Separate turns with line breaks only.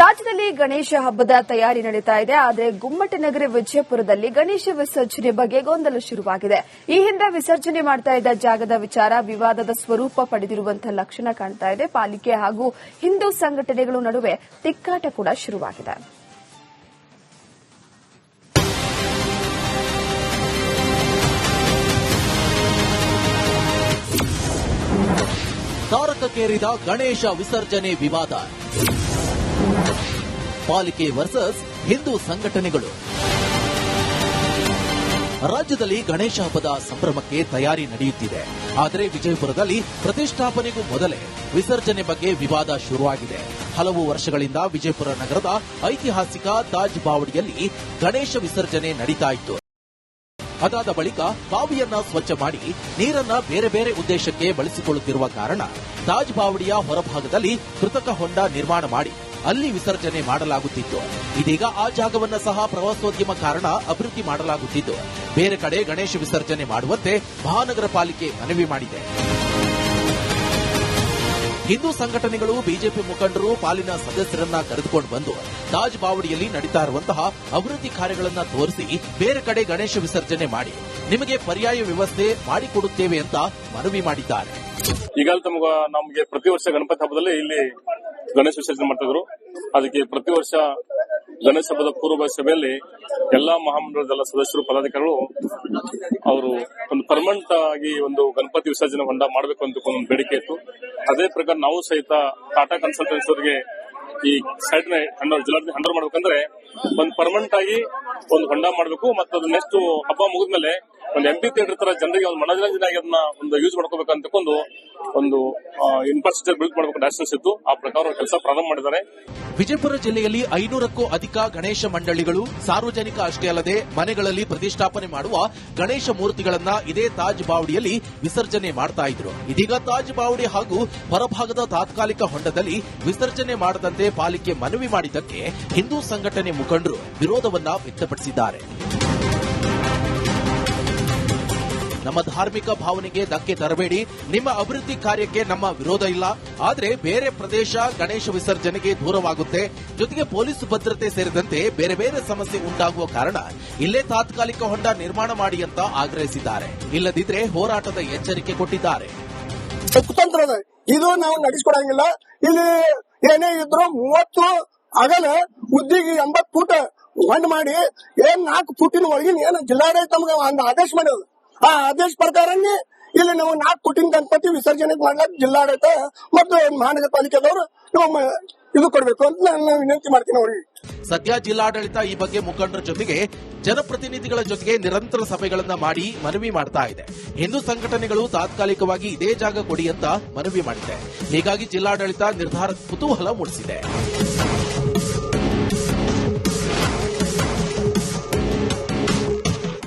ರಾಜ್ಯದಲ್ಲಿ ಗಣೇಶ ಹಬ್ಬದ ತಯಾರಿ ನಡೀತಾ ಇದೆ. ಆದರೆ ಗುಮ್ಮಟನಗರ ವಿಜಯಪುರದಲ್ಲಿ ಗಣೇಶ ವಿಸರ್ಜನೆ ಬಗ್ಗೆ ಗೊಂದಲ ಶುರುವಾಗಿದೆ. ಈ ಹಿಂದೆ ವಿಸರ್ಜನೆ ಮಾಡ್ತಾ ಇದ್ದ ಜಾಗದ ವಿಚಾರ ವಿವಾದದ ಸ್ವರೂಪ ಪಡೆದಿರುವಂತಹ ಲಕ್ಷಣ ಕಾಣ್ತಾ ಇದೆ. ಪಾಲಿಕೆ ಹಾಗೂ ಹಿಂದೂ ಸಂಘಟನೆಗಳ ನಡುವೆ ತಿಕ್ಕಾಟ ಕೂಡ ಶುರುವಾಗಿದೆ.
ತಾರಕಕ್ಕೇರಿದ ಗಣೇಶ ವಿಸರ್ಜನೆ ವಿವಾದ. ಪಾಲಿಕೆ ವರ್ಸಸ್ ಹಿಂದೂ ಸಂಘಟನೆಗಳು. ರಾಜ್ಯದಲ್ಲಿ ಗಣೇಶ ಹಬ್ಬದ ಸಂಭ್ರಮಕ್ಕೆ ತಯಾರಿ ನಡೆಯುತ್ತಿದೆ. ಆದರೆ ವಿಜಯಪುರದಲ್ಲಿ ಪ್ರತಿಷ್ಠಾಪನೆಗೂ ಮೊದಲೇ ವಿಸರ್ಜನೆ ಬಗ್ಗೆ ವಿವಾದ ಶುರುವಾಗಿದೆ. ಹಲವು ವರ್ಷಗಳಿಂದ ವಿಜಯಪುರ ನಗರದ ಐತಿಹಾಸಿಕ ತಾಜ್ ಬಾವಡಿಯಲ್ಲಿ ಗಣೇಶ ವಿಸರ್ಜನೆ ನಡೀತಾ ಇತ್ತು. ಅದಾದ ಬಳಿಕ ಬಾವಿಯನ್ನ ಸ್ವಚ್ಛ ಮಾಡಿ ನೀರನ್ನ ಬೇರೆ ಬೇರೆ ಉದ್ದೇಶಕ್ಕೆ ಬಳಸಿಕೊಳ್ಳುತ್ತಿರುವ ಕಾರಣ ತಾಜ್ ಬಾವಡಿಯ ಹೊರಭಾಗದಲ್ಲಿ ಕೃತಕ ಹೊಂಡ ನಿರ್ಮಾಣ ಮಾಡಿ ಅಲ್ಲಿ ವಿಸರ್ಜನೆ ಮಾಡಲಾಗುತ್ತಿತ್ತು. ಇದೀಗ ಆ ಜಾಗವನ್ನ ಸಹ ಪ್ರವಾಸೋದ್ಯಮ ಕಾರಣ ಅಭಿವೃದ್ಧಿ ಮಾಡಲಾಗುತ್ತಿದ್ದು ಬೇರೆ ಕಡೆ ಗಣೇಶ ವಿಸರ್ಜನೆ ಮಾಡುವಂತೆ ಮಹಾನಗರ ಪಾಲಿಕೆ ಮನವಿ ಮಾಡಿದೆ. ಹಿಂದೂ ಸಂಘಟನೆಗಳು ಬಿಜೆಪಿ ಮುಖಂಡರು ಪಾಲಿನ ಸದಸ್ಯರನ್ನ ಕರೆದುಕೊಂಡು ಬಂದು ತಾಜ್ ಬಾವಡಿಯಲ್ಲಿ ನಡೀತಾ ಇರುವಂತಹ ಅಭಿವೃದ್ಧಿ ಕಾರ್ಯಗಳನ್ನು ತೋರಿಸಿ ಬೇರೆ ಕಡೆ ಗಣೇಶ ವಿಸರ್ಜನೆ ಮಾಡಿ ನಿಮಗೆ ಪರ್ಯಾಯ ವ್ಯವಸ್ಥೆ ಮಾಡಿಕೊಡುತ್ತೇವೆ ಅಂತ ಮನವಿ ಮಾಡಿದ್ದಾರೆ.
ಈಗಾಗಲೇ ನಮಗೆ ಪ್ರತಿ ವರ್ಷ ಗಣಪತಿ ಹಬ್ಬದಲ್ಲಿ ಇಲ್ಲಿ ಗಣೇಶ ವಿಸರ್ಜನೆ ಮಾಡ್ತಿದ್ರು. ಅದಕ್ಕೆ ಪ್ರತಿ ವರ್ಷ ಗಣೇಶ ಹಬ್ಬದ ಪೂರ್ವ ಸಭೆಯಲ್ಲಿ ಎಲ್ಲಾ ಮಹಾಮಂಡಲದ ಸದಸ್ಯರು ಪದಾಧಿಕಾರಿಗಳು ಅವರು ಒಂದು ಪರ್ಮನೆಂಟ್ ಆಗಿ ಒಂದು ಗಣಪತಿ ವಿಸರ್ಜನೆ ಹೊಂಡ ಮಾಡಬೇಕು ಅಂತ ಒಂದು ಬೇಡಿಕೆ ಇತ್ತು. ಅದೇ ಪ್ರಕಾರ ನಾವು ಸಹಿತ ಟಾಟಾ ಕನ್ಸಲ್ಟೆನ್ಸಿ ಅವರಿಗೆ ಈ ಸೈಟ್ ಜಿಲ್ಲಾಡಳಿತ ಹ್ಯಾಂಡ್ ಓವರ್ ಮಾಡ್ಬೇಕಂದ್ರೆ ಒಂದು ಪರ್ಮನೆಂಟ್ ಆಗಿ ಒಂದು ಹೊಂಡ ಮಾಡಬೇಕು ಮತ್ತು ಅದು ನೆಕ್ಸ್ಟ್ ಹಬ್ಬ ಮುಗಿದ್ಮೇಲೆ ಒಂದು ಎಂಪಿ ಥಿಯೇಟರ್ ತರ ಜನರಿಗೆ ಒಂದು ಮನೋರಂಜನೆ ಆಗಿ ಅದನ್ನ ಒಂದು ಯೂಸ್ ಮಾಡ್ಕೋಬೇಕಂತ ಒಂದು ಇನ್ಫ್ರಾಸ್ಟ್ರಕ್ಚರ್ ಬಿಲ್ಡ್ ಮಾಡಬೇಕು ನ್ಯಾಷನಲ್ಸ್ ಇತ್ತು. ಆ ಪ್ರಕಾರ ಕೆಲಸ ಪ್ರಾರಂಭ ಮಾಡಿದ್ದಾರೆ.
ವಿಜಯಪುರ ಜಿಲ್ಲೆಯಲ್ಲಿ 500ಕ್ಕೂ ಅಧಿಕ ಗಣೇಶ ಮಂಡಳಿಗಳು ಸಾರ್ವಜನಿಕ ಅಷ್ಟೇ ಅಲ್ಲದೆ ಮನೆಗಳಲ್ಲಿ ಪ್ರತಿಷ್ಠಾಪನೆ ಮಾಡುವ ಗಣೇಶ ಮೂರ್ತಿಗಳನ್ನ ಇದೇ ತಾಜ್ ಬಾವಡಿಯಲ್ಲಿ ವಿಸರ್ಜನೆ ಮಾಡ್ತಾ ಇದ್ರು. ಇದೀಗ ತಾಜ್ ಬಾವಡಿ ಹಾಗೂ ಹೊರಭಾಗದ ತಾತ್ಕಾಲಿಕ ಹೊಂಡದಲ್ಲಿ ವಿಸರ್ಜನೆ ಮಾಡದಂತೆ ಪಾಲಿಕೆ ಮನವಿ ಮಾಡಿದ್ದಕ್ಕೆ ಹಿಂದೂ ಸಂಘಟನೆ ಮುಖಂಡರು ವಿರೋಧವನ್ನ ವ್ಯಕ್ತಪಡಿಸಿದ್ದಾರೆ. ನಮ್ಮ ಧಾರ್ಮಿಕ ಭಾವನೆಗೆ ಧಕ್ಕೆ ತರಬೇಡಿ. ನಿಮ್ಮ ಅಭಿವೃದ್ಧಿ ಕಾರ್ಯಕ್ಕೆ ನಮ್ಮ ವಿರೋಧ ಇಲ್ಲ. ಆದರೆ ಬೇರೆ ಪ್ರದೇಶ ಗಣೇಶ ವಿಸರ್ಜನೆಗೆ ದೂರವಾಗುತ್ತೆ. ಜೊತೆಗೆ ಪೊಲೀಸ್ ಭದ್ರತೆ ಸೇರಿದಂತೆ ಬೇರೆ ಬೇರೆ ಸಮಸ್ಯೆ ಉಂಟಾಗುವ ಕಾರಣ ಇಲ್ಲೇ ತಾತ್ಕಾಲಿಕ ಹೊಂಡ ನಿರ್ಮಾಣ ಮಾಡಿ ಅಂತ ಆಗ್ರಹಿಸಿದ್ದಾರೆ. ಇಲ್ಲದಿದ್ರೆ ಹೋರಾಟದ ಎಚ್ಚರಿಕೆ ಕೊಟ್ಟಿದ್ದಾರೆ.
ಕುತಂತ್ರದ ಇದು ನಾವು ನಡೆಸಿಕೊಡಂಗಿಲ್ಲ. ಇಲ್ಲಿ ಏನೇ ಇದ್ರು 30 ಅಗಲ ಉದ್ದಿಗೆ 80 ಫೂಟ್ ಹೊಂಡ ಮಾಡಿ 4 ಫೂಟಿನ ಒಳಗಿನ ಏನು ಜಿಲ್ಲಾಡಳಿತ ತಮಗೆ ಒಂದು ಆದೇಶ ಮಾಡೋದು. ಆ ಆದೇಶ ಪ್ರಕಾರನೇ ಇಲ್ಲಿ ನಾವು 4 ಫೂಟಿನ ಗಣಪತಿ ವಿಸರ್ಜನೆ ಮಾಡ್ಲಿಕ್ಕೆ ಜಿಲ್ಲಾಡಳಿತ ಮತ್ತು ಮಹಾನಗರ ಪಾಲಿಕೆದವರು ನಾವು ಇದು ಕೊಡಬೇಕು ಅಂತ ನಾನು ವಿನಂತಿ ಮಾಡ್ತೀನಿ ಅವರಿಗೆ.
ಸದ್ಯ ಜಿಲ್ಲಾಡಳಿತ ಈ ಬಗ್ಗೆ ಮುಖಂಡರ ಜೊತೆಗೆ ಜನಪ್ರತಿನಿಧಿಗಳ ಜೊತೆಗೆ ನಿರಂತರ ಸಭೆಗಳನ್ನ ಮಾಡಿ ಮನವಿ ಮಾಡ್ತಾ ಇದೆ. ಹಿಂದೂ ಸಂಘಟನೆಗಳು ತಾತ್ಕಾಲಿಕವಾಗಿ ಇದೇ ಜಾಗ ಕೊಡಿ ಅಂತ ಮನವಿ ಮಾಡಿದೆ. ಹೀಗಾಗಿ ಜಿಲ್ಲಾಡಳಿತ ನಿರ್ಧಾರ ಕುತೂಹಲ ಮೂಡಿಸಿದೆ.